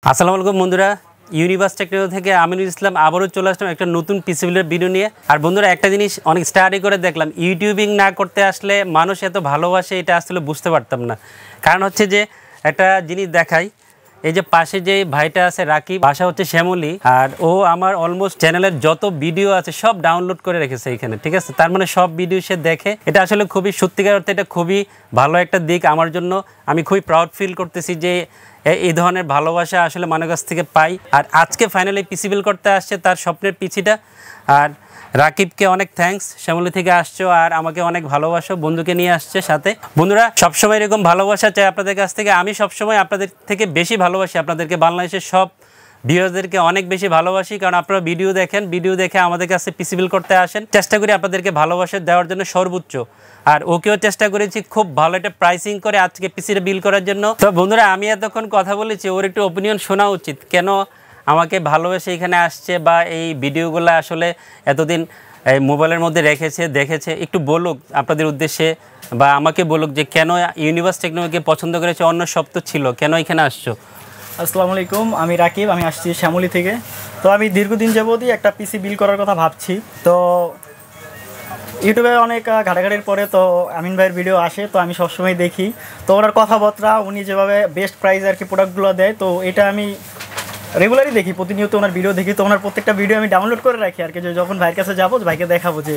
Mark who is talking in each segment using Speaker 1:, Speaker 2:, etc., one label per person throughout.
Speaker 1: আসসালামু আলাইকুম বন্ধুরা, ইউনিভার্স টেকনোলজি থেকে আমিনুল ইসলাম আবারও চলে আসলাম একটা নতুন পিসি বিল্ডের ভিডিও নিয়ে। আর বন্ধুরা, একটা জিনিস অনেক স্টাডি করে দেখলাম, ইউটিউবিং না করতে আসলে মানুষ এত ভালোবাসে এটা আসলে বুঝতে পারতাম না। কারণ হচ্ছে যে একটা জিনিস দেখাই, এই যে পাশে যে ভাইটা আছে রাকিব, বাসা হচ্ছে শ্যামলী, আর ও আমার অলমোস্ট চ্যানেলের যত ভিডিও আছে সব ডাউনলোড করে রেখেছে এখানে, ঠিক আছে। তার মানে সব ভিডিও সে দেখে। এটা আসলে খুবই সত্যিকার অর্থে এটা খুবই ভালো একটা দিক আমার জন্য। আমি খুবই প্রাউড ফিল করতেছি যে এই ধরনের ভালোবাসা আসলে মানুষের কাছ থেকে পাই। আর আজকে ফাইনালি পিসি বিল করতে আসছে তার স্বপ্নের পিসিটা। আর রাকিবকে অনেক থ্যাঙ্কস, শ্যামলী থেকে আসছো আর আমাকে অনেক ভালোবাসো, বন্ধুকে নিয়ে আসছে সাথে। বন্ধুরা, সবসময় এরকম ভালোবাসা চাই আপনাদের কাছ থেকে। আমি সবসময় আপনাদের থেকে বেশি ভালোবাসি আপনাদেরকে, বাংলাদেশের সব ভিউয়ারদেরকে অনেক বেশি ভালোবাসি। কারণ আপনারা ভিডিও দেখেন, ভিডিও দেখে আমাদের কাছে পিসি বিল করতে আসেন। চেষ্টা করি আপনাদেরকে ভালোবাসা দেওয়ার জন্য সর্বোচ্চ। আর ওকেও চেষ্টা করেছি খুব ভালো একটা প্রাইসিং করে আজকে পিসিটা বিল করার জন্য। তো বন্ধুরা, আমি এতক্ষণ কথা বলেছি, ওর একটু ওপিনিয়ন শোনা উচিত, কেন আমাকে ভালোবেসে এখানে আসছে বা এই ভিডিওগুলো আসলে এতদিন এই মোবাইলের মধ্যে দেখেছে। একটু বলুক আপনাদের উদ্দেশ্যে, বা আমাকে বলুক যে কেন ইউনিভার্স টেকনোলজিকে পছন্দ করেছে, অন্য সব তো ছিল, কেন এখানে আসছো।
Speaker 2: আসসালামু আলাইকুম, আমি রাকিব, আমি আসছি শ্যামলী থেকে। তো আমি দীর্ঘদিন যাবতই একটা পিসি বিল করার কথা ভাবছি। তো ইউটিউবে অনেক ঘাটাঘাটির পরে তো আমিন ভাইয়ের ভিডিও আসে, তো আমি সবসময় দেখি। তো ওনার কথাবার্তা, উনি যেভাবে বেস্ট প্রাইস আর কি প্রোডাক্টগুলো দেয়, তো এটা আমি রেগুলারই দেখি, প্রতিনিয়ত ওনার ভিডিও দেখি। তো ওনার প্রত্যেকটা ভিডিও আমি ডাউনলোড করে রাখি আর কি, যে যখন ভাইয়ের কাছে যাবো ভাইকে দেখাবো যে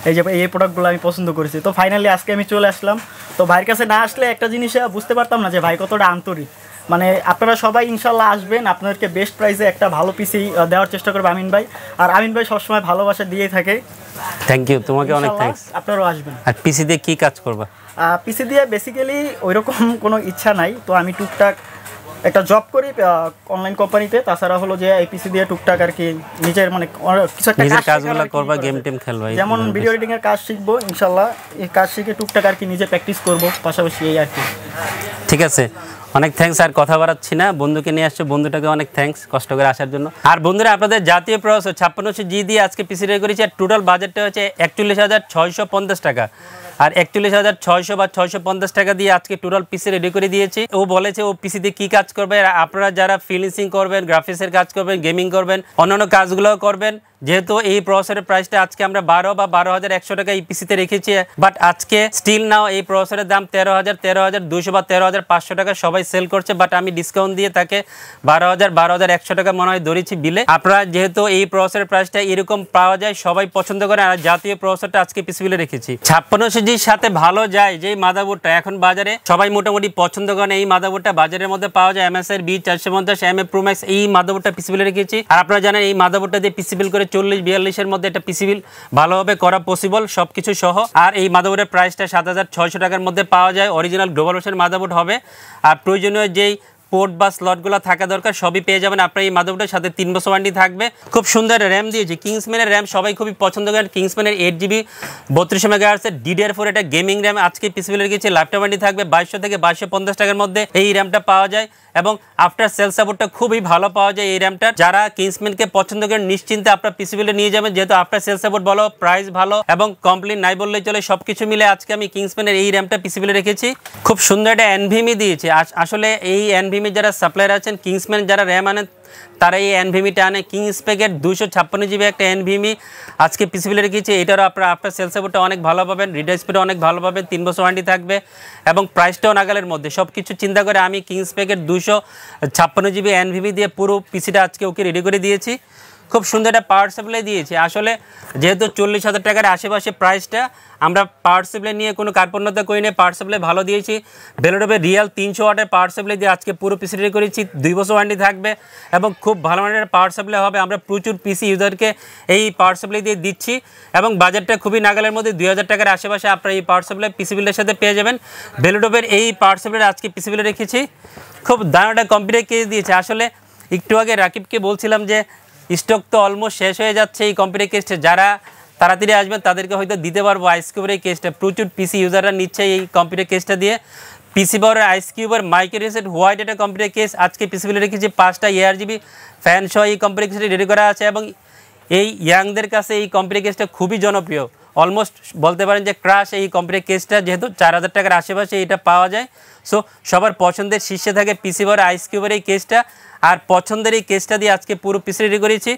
Speaker 2: এই যে এই প্রোডাক্টগুলো আমি পছন্দ করেছি। তো ফাইনালি আজকে আমি চলে আসলাম। তো ভাইয়ের কাছে না আসলে একটা জিনিস বুঝতে পারতাম না যে ভাই কতটা আন্তরিক। মানে আপনারা সবাই ইনশাল্লাহ আসবেন, আপনাদেরকে বেস্ট প্রাইসে একটা ভালো পিসি দেওয়ার চেষ্টা করবে আমিন ভাই। আর আমিন ভাই সবসময় ভালোবাসা দিয়েই থাকে।
Speaker 1: থ্যাংক ইউ, তোমাকে অনেক থ্যাঙ্কস।
Speaker 2: আপনারাও আসবেন।
Speaker 1: আর পিসি দিয়ে কী কাজ করবা?
Speaker 2: পিসি দিয়ে বেসিক্যালি ওইরকম কোনো ইচ্ছা নাই। তো আমি টুকটাক একটা জব করি অনলাইন কোম্পানিতে। তাছাড়া হলো যে এই পিসি দিয়ে টুকটাক আর কি নিজের মানে কিছু একটা
Speaker 1: কাজগুলো করবা, গেম টেম খেলবা,
Speaker 2: যেমন ভিডিও এডিটিং এর কাজ শিখবো ইনশাল্লাহ। এই কাজ শিখে টুকটাক আর কি নিজে প্র্যাকটিস করবো পাশাপাশি, এই আর কি।
Speaker 1: ঠিক আছে, অনেক থ্যাঙ্কস। আর কথা বাড়াচ্ছি না, বন্ধুকে নিয়ে আসছো, বন্ধুটাকে অনেক থ্যাঙ্কস কষ্ট করে আসার জন্য। আর বন্ধুরা, আপনাদের জাতীয় প্রসেসর 5600G দিয়ে আজকে পিসি রেডি করেছি। আর টোটাল বাজেটটা হচ্ছে 41,650 টাকা। আর 41,600 বা 650 টাকা দিয়ে আজকে টোটাল পিসি রেডি করে দিয়েছি। ও বলেছে ও পিসিতে কী কাজ করবে। আর আপনারা যারা ফিনিশিং করবেন, গ্রাফিক্সের কাজ করবেন, গেমিং করবেন, অন্যান্য কাজগুলোও করবেন, যেহেতু এই প্রসেসরের প্রাইসটা আজকে আমরা 12 বা 12,100 টাকা এই পিসিতে রেখেছি। বাট আজকে স্টিল নাও এই প্রসেসরের দাম 13,200 বা 13,500 টাকা সবাই সেল করছে। বাট আমি ডিসকাউন্ট দিয়ে তাকে 12,100 টাকা মনে হয় ধরেছি বিলে। আপনারা যেহেতু এই প্রসেসরের প্রাইসটা এরকম পাওয়া যায়, সবাই পছন্দ করে। আর জাতীয় প্রসেসরটা আজকে পিসি বিলে রেখেছি। 5600Gর সাথে ভালো যায় যে মাদারবোর্ডটা এখন বাজারে সবাই মোটামুটি পছন্দ করেন, এই মাদারবোর্ডটা বাজারের মধ্যে পাওয়া যায় MSI B450 MA Pro Max, এই মাদারবোর্ডটা পিসি বিলে রেখেছি। আর আপনারা জানেন এই মাদারবোর্ডটা দিয়ে পিসি বিল করে 40-42 মধ্যে একটা পিসি বিল ভালোভাবে করা পসিবল, সবকিছু সহ। আর এই মাদারবোর্ডের প্রাইসটা 7,600 টাকার মধ্যে পাওয়া যায়। অরিজিনাল গ্লোবাল ভার্সন মাদারবোর্ড হবে। আর প্রয়োজনীয় যেই পোর্ট বা স্লটগুলো থাকা দরকার সবই পেয়ে যাবেন আপনার এই মাদারবোর্ডের সাথে। 3 বছর ওয়ারেন্টি থাকবে। খুব সুন্দর র্যাম দিয়েছি, কিংসম্যানের র্যাম সবাই খুবই পছন্দ করেন। কিংসম্যানের 8GB 32 MHz DDR4 এটা গেমিং র্যাম আজকে পিসি বিলে রেখেছি। ল্যাপটপ ওয়ারেন্টি থাকবে 2200 থেকে 2250 টাকার মধ্যে এই র্যামটা পাওয়া যায়। এবং আফটার সেল সাপোর্টটা খুবই ভালো পাওয়া যায় এই র্যামটার। যারা কিংসম্যানকে পছন্দ করেন নিশ্চিন্তে আপনার পিসি বিলে নিয়ে যাবেন, যেহেতু আফটার সেল সাপোর্ট ভালো, প্রাইস ভালো এবং কমপ্লিট নাই বললেই চলে। সবকিছু মিলে আজকে আমি কিংসম্যানের এই র্যামটা পিসি বিলে রেখেছি। খুব সুন্দর একটা NVMe দিয়েছি। আসলে এই NVMe যারা সাপ্লায়ার আছেন, কিংসম্যান যারা র্যাম আনেন তারা এই NVMeটা আনে। কিংস্পেকের 256GB একটা NVMe আজকে পিসি বিলে রেখেছি। এটারও আপনার আফটার সেল সাপোর্টটা অনেক ভালো পাবেন, রিডার স্পিডও অনেক ভালো পাবেন, 3 বছর ওয়ারেন্টি থাকবে এবং প্রাইসটাও নাগালের মধ্যে। সব কিছু চিন্তা করে আমি কিংস্পেকের 256GB NVMe দিয়ে পুরো পিসিটা আজকে ওকে রেডি করে দিয়েছি। খুব সুন্দর একটা পাওয়ার সাপ্লাই দিয়েছি। আসলে যেহেতু 40,000 টাকার আশেপাশে প্রাইসটা, আমরা পাওয়ার সাপ্লাই নিয়ে কোনো কার্পণ্যতা করি না, পাওয়ার সাপ্লাই ভালো দিয়েছি। বেলোডোবে রিয়াল 300 ওয়াটের পাওয়ার সাপ্লাই দিয়ে আজকে পুরো পিসি রেডি করেছি। 2 বছর ওয়ারেন্টি থাকবে এবং খুব ভালো মানের পাওয়ার সাপ্লাই হবে। আমরা প্রচুর পিসি ইউজারকে এই পাওয়ার সাপ্লাই দিয়ে দিচ্ছি এবং বাজেটটা খুবই নাগালের মধ্যে। 2,000 টাকার আশেপাশে আপনারা এই পাওয়ার সাপ্লাই পিসি বিলের সাথে পেয়ে যাবেন। বেলোডোবের এই পাওয়ার সাপ্লাই আজকে পিসি বিলে রেখেছি। খুব দারুণ কম্পিউটার কেস দিয়েছে। আসলে একটু আগে রাকিবকে বলছিলাম যে স্টক তো অলমোস্ট শেষ হয়ে যাচ্ছে এই কম্পিউটার কেসটা। যারা তাড়াতাড়ি আসবেন তাদেরকে হয়তো দিতে পারবো আইসকিউবের এই কেসটা। প্রচুর পিসি ইউজাররা নিচ্ছে এই কম্পিউটার কেসটা দিয়ে। পিসি পাওয়ারের আইসকিউবের মাইক্রো রিসেট হোয়াইট একটা কম্পিউটার কেস আজকে পিসি বিলে রেখেছি। 5টা ARGB ফ্যান সহ এই কম্পিউটার কেসটা রেডি করা আছে এবং এই ইয়াংদের কাছে এই কম্পিউটার কেসটা খুবই জনপ্রিয়। অলমোস্ট বলতে পারেন যে ক্রাশ এই কম্পিউটার কেসটা, যেহেতু 4000 টাকার আশেপাশে এটা পাওয়া যায়। সো সবার পছন্দের শীর্ষে থাকে পিসি বড় আইস কিউবের এই কেসটা। আর পছন্দের এই কেসটা দিয়ে আজকে পুরো পিসি রেডি করেছি।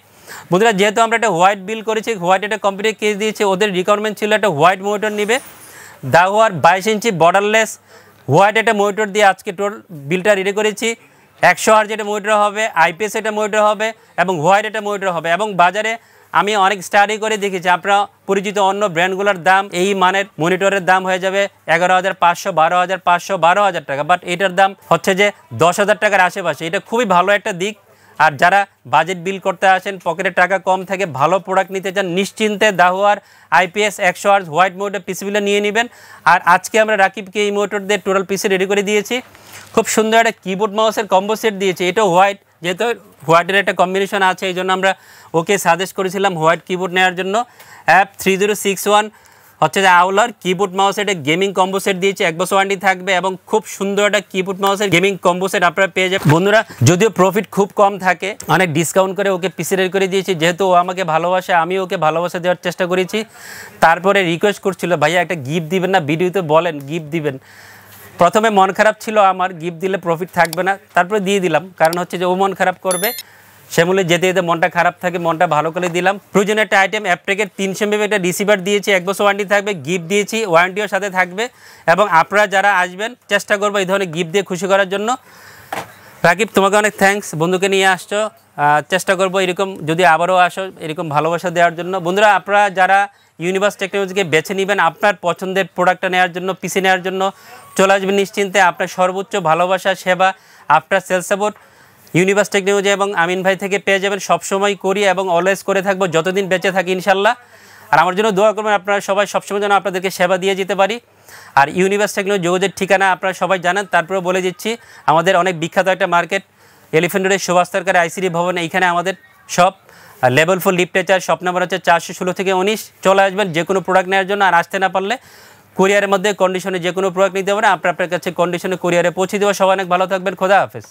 Speaker 1: বন্ধুরা যেহেতু আমরা একটা হোয়াইট বিল করেছি, হোয়াইট একটা কম্পিউটার কেস দিয়েছি, ওদের রিকোয়ারমেন্ট ছিল একটা হোয়াইট মনিটর নেবে, দাওয়ার 22 ইঞ্চি বর্ডারলেস হোয়াইট একটা মনিটর দিয়ে আজকে টোটাল বিলটা রেডি করেছি। 100 হার্জ একটা মনিটর হবে, আইপিএস একটা মনিটর হবে এবং হোয়াইট একটা মনিটর হবে। এবং বাজারে আমি অনেক স্টাডি করে দেখেছি, আপনারা পরিচিত অন্য ব্র্যান্ডগুলোর দাম এই মানের মনিটরের দাম হয়ে যাবে 11,500, 12,500, 12,000 টাকা, বাট এটার দাম হচ্ছে যে 10,000 টাকার আশেপাশে। এটা খুবই ভালো একটা দিক। আর যারা বাজেট বিল করতে আসেন, পকেটে টাকা কম থাকে, ভালো প্রোডাক্ট নিতে চান, নিশ্চিন্তে দাহুয়ার আইপিএস 100 হার্জ হোয়াইট মোটর পিসিবিটা নিয়ে নেবেন। আর আজকে আমরা রাকিবকে এই মোটর দিয়ে টোটাল পিসি রেডি করে দিয়েছি। খুব সুন্দর একটা কিবোর্ড মাউসের কম্বো সেট দিয়েছি, এটা হোয়াইট, যেহেতু হোয়াইটের একটা কম্বিনেশন আছে এই জন্য আমরা ওকে সাজেস্ট করেছিলাম হোয়াইট কিবোর্ড নেওয়ার জন্য। অ্যাপ 3061 হচ্ছে যে আউলার কিবোর্ড মাউস, এটা গেমিং কম্বো সেট দিয়েছে, 1 বছর ওয়ারেন্টি থাকবে এবং খুব সুন্দর একটা কিবোর্ড মাউসের গেমিং কম্বো সেট আপনারা পেয়ে যাবেন। বন্ধুরা যদিও প্রফিট খুব কম থাকে, অনেক ডিসকাউন্ট করে ওকে পিসি রেডি করে দিয়েছি, যেহেতু ও আমাকে ভালোবাসে, আমি ওকে ভালোবাসা দেওয়ার চেষ্টা করেছি। তারপরে রিকোয়েস্ট করছিল, ভাইয়া একটা গিফট দিবেন না, ভিডিওতে বলেন গিফট দিবেন। প্রথমে মন খারাপ ছিল আমার, গিফট দিলে প্রফিট থাকবে না, তারপরে দিয়ে দিলাম, কারণ হচ্ছে যে ও মন খারাপ করবে, সেমূলে যেতে যেতে মনটা খারাপ থাকে, মনটা ভালো করে দিলাম। প্রয়োজনীয় একটা আইটেম অ্যাপটেকের 300 MB একটা রিসিভার দিয়েছি, 1 বছর ওয়ারেন্টি থাকবে, গিফট দিয়েছি, ওয়ারেন্টিও সাথে থাকবে। এবং আপনারা যারা আসবেন চেষ্টা করবো এই ধরনের গিফট দিয়ে খুশি করার জন্য। রাকিব তোমাকে অনেক থ্যাঙ্কস, বন্ধুকে নিয়ে আসছো, চেষ্টা করবো এরকম যদি আবারও আসো এরকম ভালোবাসা দেওয়ার জন্য। বন্ধুরা আপনারা যারা ইউনিভার্স টেকনোলজিকে বেছে নেবেন আপনার পছন্দের প্রোডাক্টটা নেওয়ার জন্য, পিসি নেওয়ার জন্য, চলে আসবেন নিশ্চিন্তে। আপনার সর্বোচ্চ ভালোবাসা, সেবা, after sales support Universe technology এবং আমিন ভাই থেকে পেয়ে যাবেন। সবসময় করি এবং অলওয়েজ করে থাকবো যতদিন বেঁচে থাকি ইনশাল্লাহ। আর আমার জন্য দোয়া করবেন আপনারা সবাই সবসময় যেন আপনাদেরকে সেবা দিয়ে যেতে পারি। আর ইউনিভার্স টেকনোলজি যোগাযোগের ঠিকানা আপনারা সবাই জানেন, তারপরেও বলে দিচ্ছি, আমাদের অনেক বিখ্যাত একটা মার্কেট এলিফ্যান্ট রোডের সুভাষ সরকার আইসিডি ভবন, এইখানে আমাদের সব লেভেল 4 লিফটে শপ নাম্বার হচ্ছে 416 থেকে 19। চলে আসবেন যে কোনো প্রোডাক্ট নেওয়ার জন্য। আর আসতে না পারলে কুরিয়ারের মধ্যে কন্ডিশনে যে কোনো প্রোডাক্ট নিতে পারেন, আপনার কাছে কন্ডিশনে কুরিয়ারে পৌঁছে দেওয়া। সবাই অনেক ভালো থাকবেন, খোদা হাফেজ।